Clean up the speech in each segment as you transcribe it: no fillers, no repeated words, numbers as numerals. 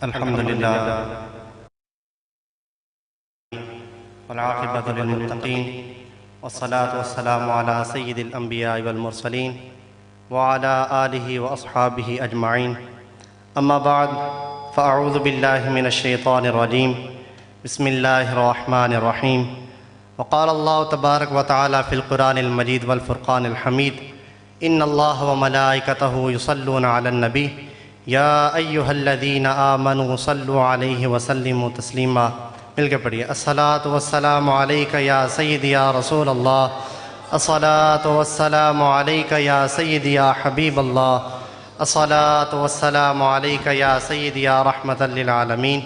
الحمد لله والعاقبة للمتقين والصلاة والسلام على سيد الأنبياء والمرسلين وعلى آله وأصحابه أجمعين. أما بعد فأعوذ بالله من الشيطان الرجيم. بسم الله الرحمن الرحيم. وقال الله تبارك وتعالى في القرآن المجيد والفرقان الحميد: إن الله وملائكته يصلون على النبي يا أيها الذين آمنوا صلوا عليه وسلموا تسليما. مل کے پڑھیے: الصلاة والسلام عليك يا سيدي يا رسول الله، الصلاة والسلام عليك يا سيدي يا حبيب الله، الصلاة والسلام عليك يا سيدي يا رحمة للعالمين،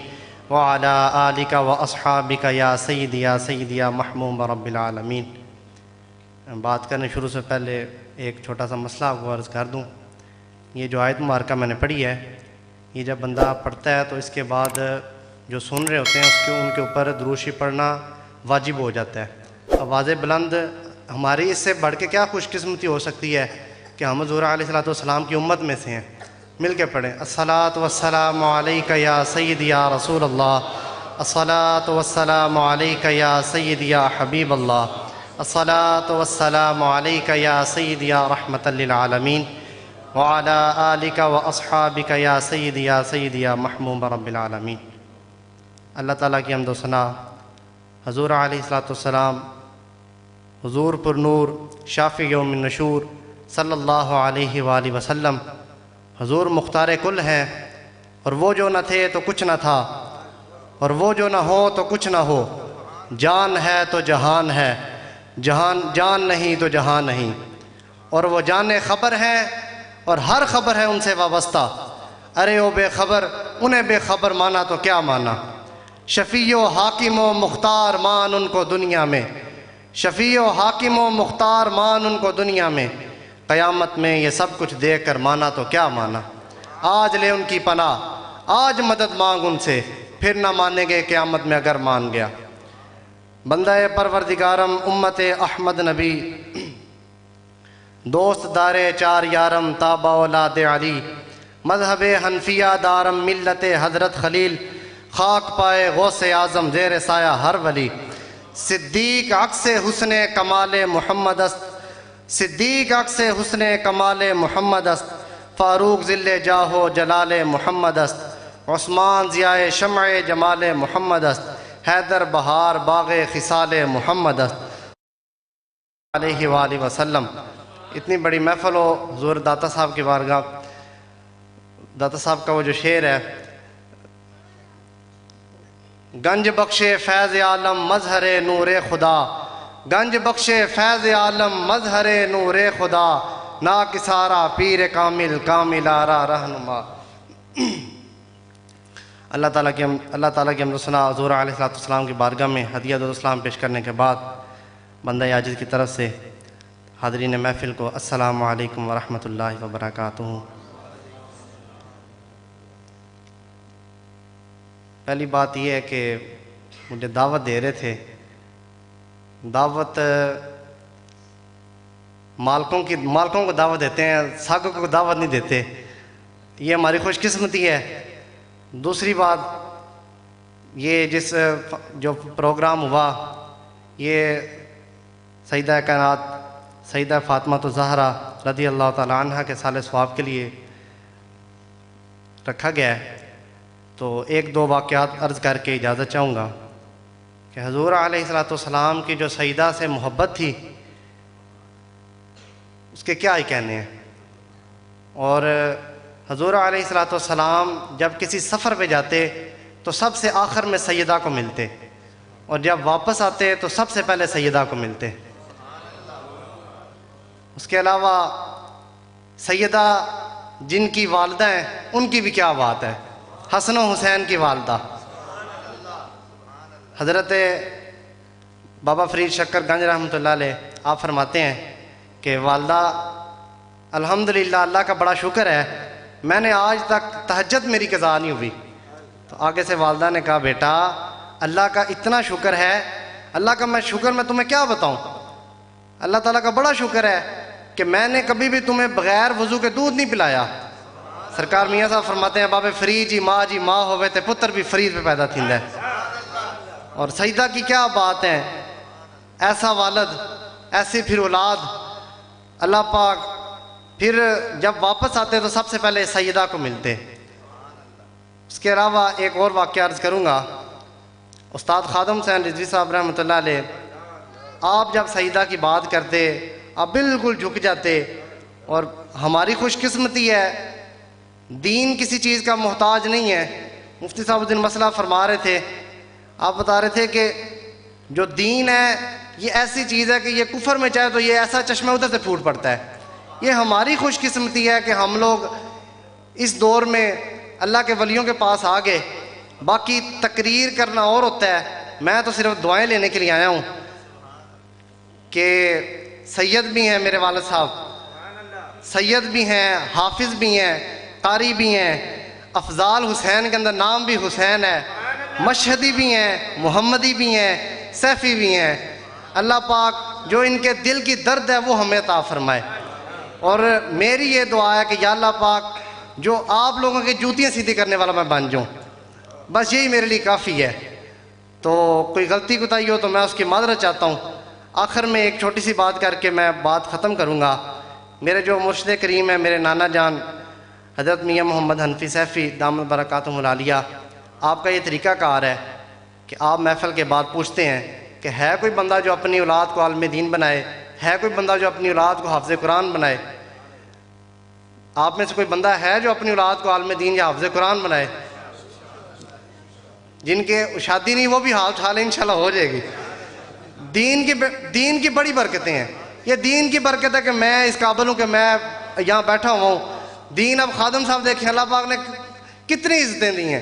وعلى آلك وأصحابك يا سيدي يا محموم رب العالمین. بات کرنے شروع سے پہلے ایک چھوٹا سا مسئلہ آپ کو عرض کر دوں. یہ جو آیت مبارکہ میں نے پڑھی ہے، یہ جب بندہ پڑھتا ہے تو اس کے بعد جو سن رہے ہوتے ہیں ان کے اوپر درود شریف پڑھنا واجب ہو جاتا ہے. آواز بلند ہماری اس سے بڑھ کے کیا خوش قسمتی ہو سکتی ہے کہ ہم حضور علیہ السلام کی امت میں سے ہیں. مل کے پڑھیں: الصلاة والسلام علیک یا سیدی یا رسول اللہ، الصلاة والسلام علیک یا سیدی یا حبیب اللہ، الصلاة والسلام علیک یا سیدی یا رحمة للعالمین، وعلى آلک واصحابک یا سیدی یا محموم رب العالمین. اللہ تعالیٰ کی حمد و ثنا حضور علیہ السلام، حضور پر نور شافع یوم النشور صلی اللہ علیہ وآلہ وسلم، حضور مختار کل ہیں، اور وہ جو نہ تھے تو کچھ نہ تھا، اور وہ جو نہ ہو تو کچھ نہ ہو. جان ہے تو جہان ہے، جان نہیں تو جہاں نہیں، اور وہ جان خبر ہیں اور ہر خبر ہے ان سے وابستہ. ارے او بے خبر، انہیں بے خبر مانا تو کیا مانا. شفیع و حاکم و مختار مان ان کو دنیا میں، شفیع و حاکم و مختار مان ان کو دنیا میں، قیامت میں یہ سب کچھ دیکھ کر مانا تو کیا مانا. آج لے ان کی پناہ، آج مدد مانگ ان سے، پھر نہ مانیں گے قیامت میں اگر مان گیا. بندہ پروردگارم امت احمد نبی، دوست دار چار یارم تابع اولاد علی، مذہب حنفیہ دارم ملت حضرت خلیل، خاک پائے غوث اعظم زیر سایہ ہر ولی. صدیق عکس حسن کمال محمد است، صدیق عکس حسن کمال محمد است، فاروق ذل جاہ و جلال محمد است، عثمان ضیاء شمع جمال محمد است، حیدر بہار باغ خصال محمد است علیہ وآلہ وسلم. اتنی بڑی محفل ہو حضور داتا صاحب کی بارگاہ. داتا صاحب کا وہ جو شعر ہے: گنج بخشے فیض عالم مظہر نور خدا، گنج بخشے فیض عالم مظہر نور خدا، ناکسارا پیر کامل کامل آرا رہنما. اللہ تعالیٰ کی حمد و ثنا حضور علیہ السلام کی بارگاہ میں ہدیہ السلام پیش کرنے کے بعد بندہ عاجز کی طرف سے حاضرین محفل کو السلام علیکم ورحمۃ اللہ وبرکاتہ. پہلی بات یہ ہے کہ مجھے دعوت دے رہے تھے. دعوت مالکوں کو دعوت دیتے ہیں، ساگوں کو دعوت نہیں دیتے. یہ ہماری خوش قسمتی ہے. دوسری بات یہ جو پروگرام ہوا، یہ سیدہ کائنات سیدہ فاطمہ الزہرا رضی اللہ تعالی عنہ کے سال ثواب کے لیے رکھا گیا ہے. تو ایک دو واقعات عرض کر کے اجازت چاہوں گا کہ حضور علیہ السلام کی جو سیدہ سے محبت تھی اس کے کیا ہی کہنے ہیں. اور حضور علیہ السلام جب کسی سفر پہ جاتے تو سب سے آخر میں سیدہ کو ملتے، اور جب واپس آتے تو سب سے پہلے سیدہ کو ملتے. اس کے علاوہ سیدہ جن کی والدہ ہیں ان کی بھی کیا بات ہے. حسن و حسین کی والدہ حضرت بابا فرید شکر گنج رحمۃ اللہ علیہ، آپ فرماتے ہیں کہ والدہ الحمدللہ اللہ کا بڑا شکر ہے، میں نے آج تک تہجد میری قضا نہیں ہوئی. تو آگے سے والدہ نے کہا بیٹا اللہ کا اتنا شکر ہے، اللہ کا میں تمہیں کیا بتاؤں. اللہ تعالیٰ کا بڑا شکر ہے کہ میں نے کبھی بھی تمہیں بغیر وضو کے دودھ نہیں پلایا. سرکار میاں صاحب فرماتے ہیں بابے فرید جی ماں ہوئے تے پتر بھی فرید پہ پیدا تھیندا ہے. اور سیدہ کی کیا بات ہے، ایسا والد ایسی پھر اولاد. اللہ پاک پھر جب واپس آتے تو سب سے پہلے سیدہ کو ملتے. اس کے علاوہ ایک اور واقعہ عرض کروں گا. استاد خادم حسین رضوی صاحب رحمۃ اللہ علیہ، آپ جب سیدہ کی بات کرتے آپ بالکل جھک جاتے. اور ہماری خوش قسمتی ہے، دین کسی چیز کا محتاج نہیں ہے. مفتی صاحب الدین مسئلہ فرما رہے تھے، آپ بتا رہے تھے کہ جو دین ہے یہ ایسی چیز ہے کہ یہ کفر میں چاہے تو یہ ایسا چشمہ ادھر سے پھوٹ پڑتا ہے. یہ ہماری خوش قسمتی ہے کہ ہم لوگ اس دور میں اللہ کے ولیوں کے پاس آ گئے. باقی تقریر کرنا اور ہوتا ہے، میں تو صرف دعائیں لینے کے لیے آیا ہوں. کہ سید بھی ہیں میرے والد صاحب، سید بھی ہیں، حافظ بھی ہیں، قاری بھی ہیں. افضال حسین کے اندر نام بھی حسین ہے. مشہدی بھی ہیں، محمدی بھی ہیں، سیفی بھی ہیں. اللہ پاک جو ان کے دل کی درد ہے وہ ہمیں عطا فرمائے. اور میری یہ دعا ہے کہ یا اللہ پاک جو آپ لوگوں کی جوتیاں سیدھی کرنے والا میں بن جاؤں، بس یہی میرے لیے کافی ہے. تو کوئی غلطی کوتاہی ہو تو میں اس کی معذرت چاہتا ہوں. آخر میں ایک چھوٹی سی بات کر کے میں بات ختم کروں گا. میرے جو مرشد کریم ہے، میرے نانا جان حضرت میاں محمد حنفی سیفی دامت برکاتہم العالیہ، آپ کا یہ طریقہ کار ہے کہ آپ محفل کے بعد پوچھتے ہیں کہ ہے کوئی بندہ جو اپنی اولاد کو عالم دین بنائے، ہے کوئی بندہ جو اپنی اولاد کو حافظ قرآن بنائے. آپ میں سے کوئی بندہ ہے جو اپنی اولاد کو عالم دین یا حافظ قرآن بنائے؟ جن کے شادی نہیں وہ بھی ہاتھ اٹھا لیں، انشاءاللہ ہو جائے گی. دین کی بڑی برکتیں ہیں. یہ دین کی برکت ہے کہ میں اس قابل ہوں کہ میں یہاں بیٹھا ہوا ہوں. دین اب خادم صاحب دیکھیں اللہ پاک نے کتنی عزتیں دی ہیں.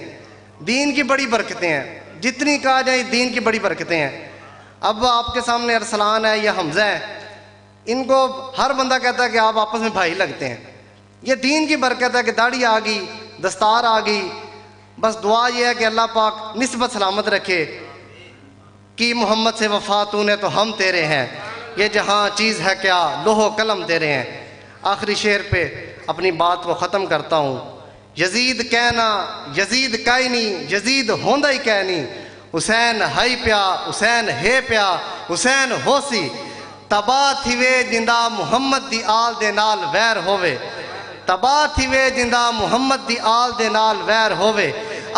دین کی بڑی برکتیں ہیں، جتنی کہا جائے دین کی بڑی برکتیں ہیں. اب آپ کے سامنے ارسلان ہے یا حمزہ ہے، ان کو ہر بندہ کہتا ہے کہ آپ آپس میں بھائی لگتے ہیں. یہ دین کی برکت ہے کہ داڑھی آ گئی، دستار آ گئی. بس دعا یہ ہے کہ اللہ پاک نسبت سلامت رکھے. کی محمد سے وفا تو نے تو ہم تیرے ہیں، یہ جہاں چیز ہے کیا لوح و قلم تیرے ہیں. آخری شعر پہ اپنی بات کو ختم کرتا ہوں. یزید کہنا یزید کائنی، یزید ہوندا ہی کہنی. حسین ہائی پیا حسین ہے پیا حسین ہو سی. تباہ تھیوے جندہ محمد دی آل دے نال ویر ہووے. تباہ تھیوے جندہ محمد دی آل دے نال ویر ہووے.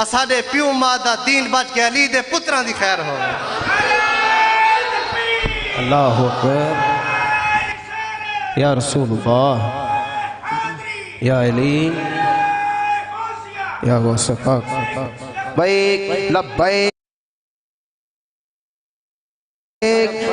اساڈے پیو ماں دا دین بچ کے علی دے پتراں دی خیر ہووے. اللہ اکبر. یا رسول اللہ، یا علی، یا غوث پاک. لبیک لبیک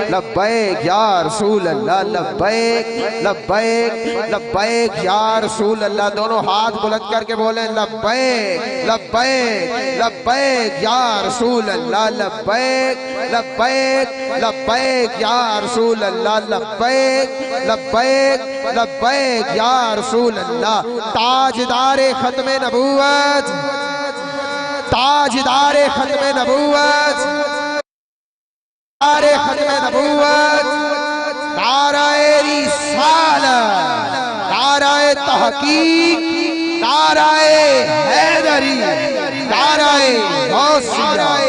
لبیک یا رسول اللہ، لبیک لبیک لبیک یا رسول اللہ. دونوں ہاتھ بلند کر کے بولیں لبیک لبیک لبیک یا رسول اللہ. لبیک لبیک لبیک یا رسول اللہ. لبیک لبیک لبیک یا رسول اللہ. تاجدار ختم نبوت، تاجدار ختم نبوت، ختم نبوت، نعرہ رسالت، نعرہ تحقیق، نعرہ حیدری، نعرہ غوثیہ.